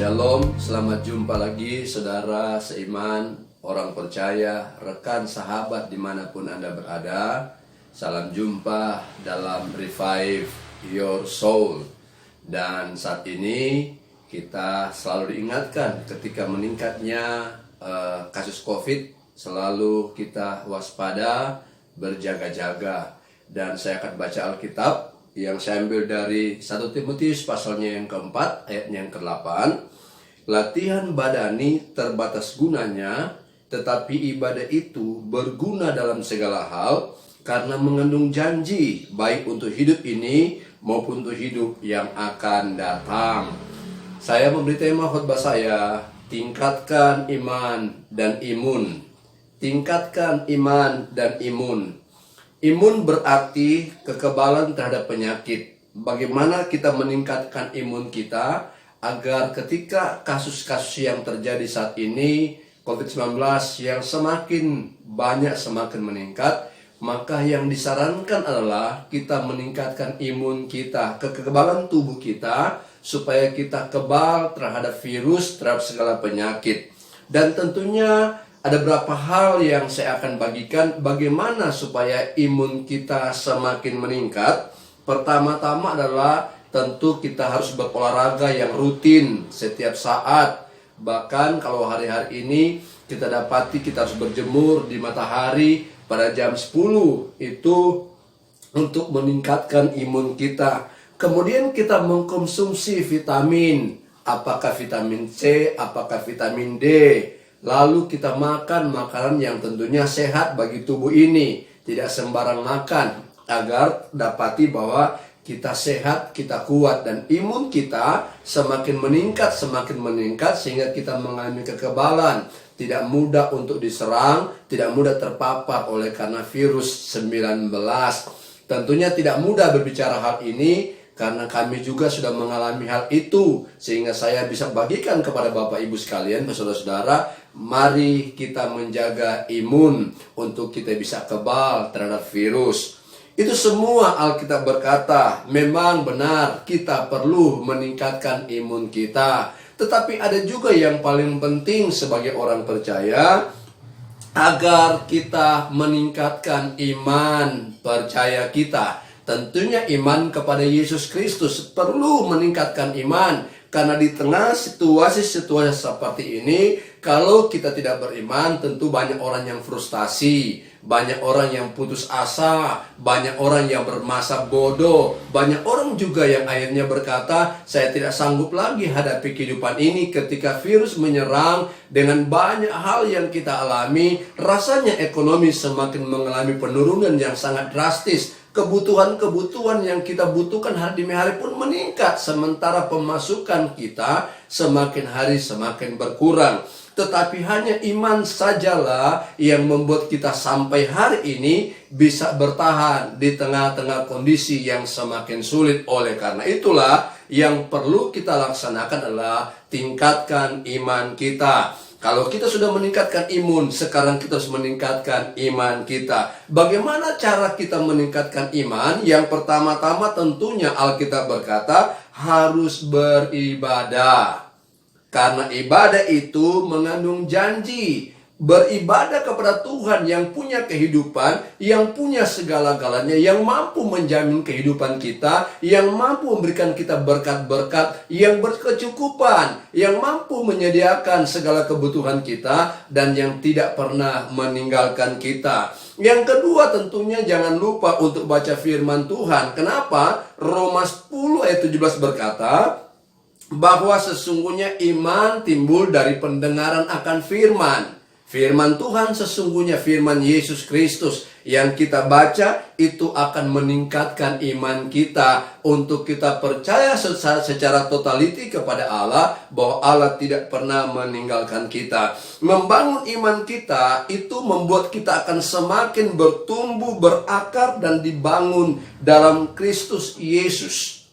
Shalom, selamat jumpa lagi saudara seiman, orang percaya, rekan sahabat dimanapun Anda berada. Salam jumpa dalam Revive Your Soul. Dan saat ini kita selalu diingatkan ketika meningkatnya kasus COVID, selalu kita waspada, berjaga-jaga. Dan saya akan baca Alkitab yang saya ambil dari 1 Timotius pasalnya yang keempat, ayatnya yang ke-8. Latihan badani terbatas gunanya, tetapi ibadah itu berguna dalam segala hal, karena mengandung janji, baik untuk hidup ini maupun untuk hidup yang akan datang. Saya memberi tema khotbah saya, tingkatkan iman dan imun. Tingkatkan iman dan imun. Imun berarti kekebalan terhadap penyakit. Bagaimana kita meningkatkan imun kita agar ketika kasus-kasus yang terjadi saat ini, COVID-19 yang semakin banyak, semakin meningkat, maka yang disarankan adalah kita meningkatkan imun kita, kekebalan tubuh kita, supaya kita kebal terhadap virus, terhadap segala penyakit. Dan tentunya ada beberapa hal yang saya akan bagikan bagaimana supaya imun kita semakin meningkat. Pertama-tama adalah tentu kita harus berolahraga yang rutin setiap saat. Bahkan kalau hari-hari ini kita dapati kita harus berjemur di matahari pada jam 10. Itu untuk meningkatkan imun kita. Kemudian kita mengkonsumsi vitamin. Apakah vitamin C, apakah vitamin D. Lalu kita makan makanan yang tentunya sehat bagi tubuh ini. Tidak sembarang makan, agar dapati bahwa kita sehat, kita kuat, dan imun kita semakin meningkat, sehingga kita mengalami kekebalan. Tidak mudah untuk diserang, tidak mudah terpapar oleh karena virus 19. Tentunya tidak mudah berbicara hal ini, karena kami juga sudah mengalami hal itu, sehingga saya bisa bagikan kepada Bapak Ibu sekalian, saudara-saudara, mari kita menjaga imun untuk kita bisa kebal terhadap virus. Itu semua Alkitab berkata, memang benar kita perlu meningkatkan imun kita. Tetapi ada juga yang paling penting sebagai orang percaya, agar kita meningkatkan iman percaya kita. Tentunya iman kepada Yesus Kristus perlu meningkatkan iman. Karena di tengah situasi-situasi seperti ini, kalau kita tidak beriman, tentu banyak orang yang frustasi, banyak orang yang putus asa, banyak orang yang bermasa bodoh, banyak orang juga yang akhirnya berkata, saya tidak sanggup lagi hadapi kehidupan ini ketika virus menyerang. Dengan banyak hal yang kita alami, rasanya ekonomi semakin mengalami penurunan yang sangat drastis. Kebutuhan-kebutuhan yang kita butuhkan hari demi hari pun meningkat, sementara pemasukan kita semakin hari semakin berkurang. Tetapi hanya iman sajalah yang membuat kita sampai hari ini bisa bertahan di tengah-tengah kondisi yang semakin sulit. Oleh karena itulah yang perlu kita laksanakan adalah tingkatkan iman kita. Kalau kita sudah meningkatkan imun, sekarang kita harus meningkatkan iman kita. Bagaimana cara kita meningkatkan iman? Yang pertama-tama tentunya Alkitab berkata harus beribadah. Karena ibadah itu mengandung janji. Beribadah kepada Tuhan yang punya kehidupan, yang punya segala-galanya, yang mampu menjamin kehidupan kita, yang mampu memberikan kita berkat-berkat, yang berkecukupan, yang mampu menyediakan segala kebutuhan kita, dan yang tidak pernah meninggalkan kita. Yang kedua tentunya jangan lupa untuk baca firman Tuhan. Kenapa? Roma 10 ayat 17 berkata, bahwa sesungguhnya iman timbul dari pendengaran akan firman. Firman Tuhan sesungguhnya firman Yesus Kristus yang kita baca itu akan meningkatkan iman kita untuk kita percaya secara totaliti kepada Allah, bahwa Allah tidak pernah meninggalkan kita. Membangun iman kita itu membuat kita akan semakin bertumbuh, berakar, dan dibangun dalam Kristus Yesus.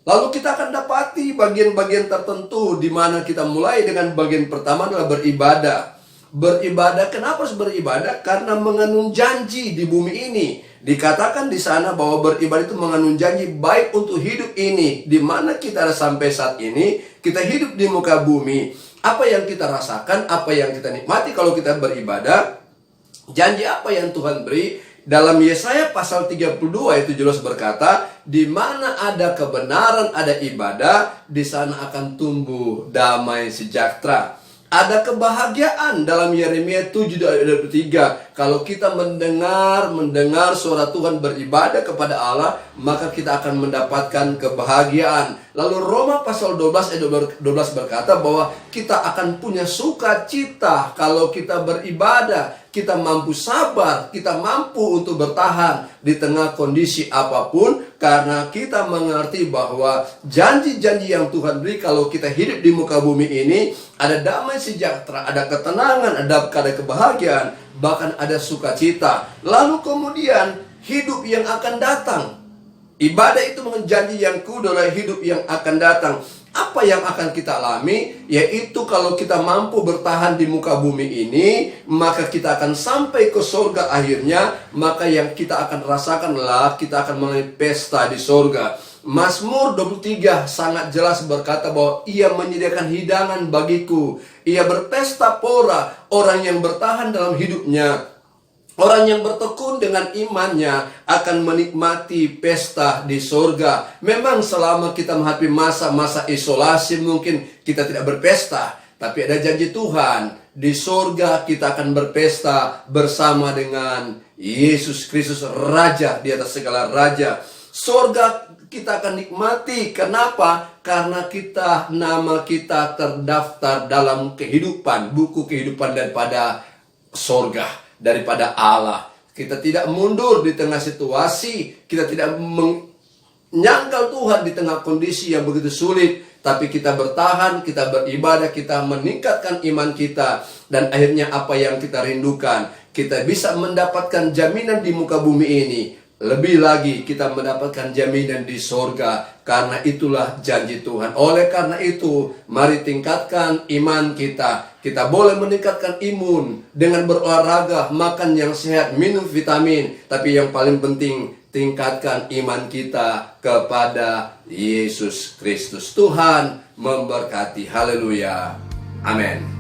Lalu kita akan dapati bagian-bagian tertentu di mana kita mulai dengan bagian pertama adalah beribadah. Beribadah, kenapa harus beribadah? Karena mengandung janji di bumi ini. Dikatakan di sana bahwa beribadah itu mengandung janji baik untuk hidup ini, di mana kita ada sampai saat ini. kita hidup di muka bumi, apa yang kita rasakan, apa yang kita nikmati kalau kita beribadah, janji apa yang Tuhan beri. Dalam Yesaya pasal 32 itu jelas berkata, di mana ada kebenaran, ada ibadah, di sana akan tumbuh damai sejahtera. Ada kebahagiaan dalam Yeremia 7 ayat 23. Kalau kita mendengar suara Tuhan beribadah kepada Allah, maka kita akan mendapatkan kebahagiaan. Lalu Roma pasal 12 ayat 12 berkata bahwa kita akan punya sukacita kalau kita beribadah. Kita mampu sabar, kita mampu untuk bertahan di tengah kondisi apapun, karena kita mengerti bahwa janji-janji yang Tuhan beri kalau kita hidup di muka bumi ini, ada damai sejahtera, ada ketenangan, ada kebahagiaan, bahkan ada sukacita. Lalu kemudian hidup yang akan datang. Ibadah itu menjanji yang kudus adalah hidup yang akan datang. Apa yang akan kita alami? Yaitu kalau kita mampu bertahan di muka bumi ini, maka kita akan sampai ke surga akhirnya. Maka yang kita akan rasakanlah, kita akan mulai pesta di surga. Mazmur 23 sangat jelas berkata bahwa ia menyediakan hidangan bagiku. Ia berpesta pora, orang yang bertahan dalam hidupnya. Orang yang bertekun dengan imannya akan menikmati pesta di surga. Memang selama kita menghadapi masa-masa isolasi mungkin kita tidak berpesta. Tapi ada janji Tuhan, di surga kita akan berpesta bersama dengan Yesus Kristus, Raja di atas segala raja. Surga kita akan nikmati. Kenapa? Karena nama kita terdaftar dalam kehidupan, buku kehidupan daripada surga, daripada Allah. Kita tidak mundur di tengah situasi, kita tidak menyangkal Tuhan di tengah kondisi yang begitu sulit, tapi kita bertahan, kita beribadah, kita meningkatkan iman kita, dan akhirnya apa yang kita rindukan, kita bisa mendapatkan jaminan di muka bumi ini. Lebih lagi kita mendapatkan jaminan di sorga, karena itulah janji Tuhan. Oleh karena itu, mari tingkatkan iman kita. Kita boleh meningkatkan imun dengan berolahraga, makan yang sehat, minum vitamin. Tapi yang paling penting, tingkatkan iman kita kepada Yesus Kristus. Tuhan memberkati. Haleluya. Amin.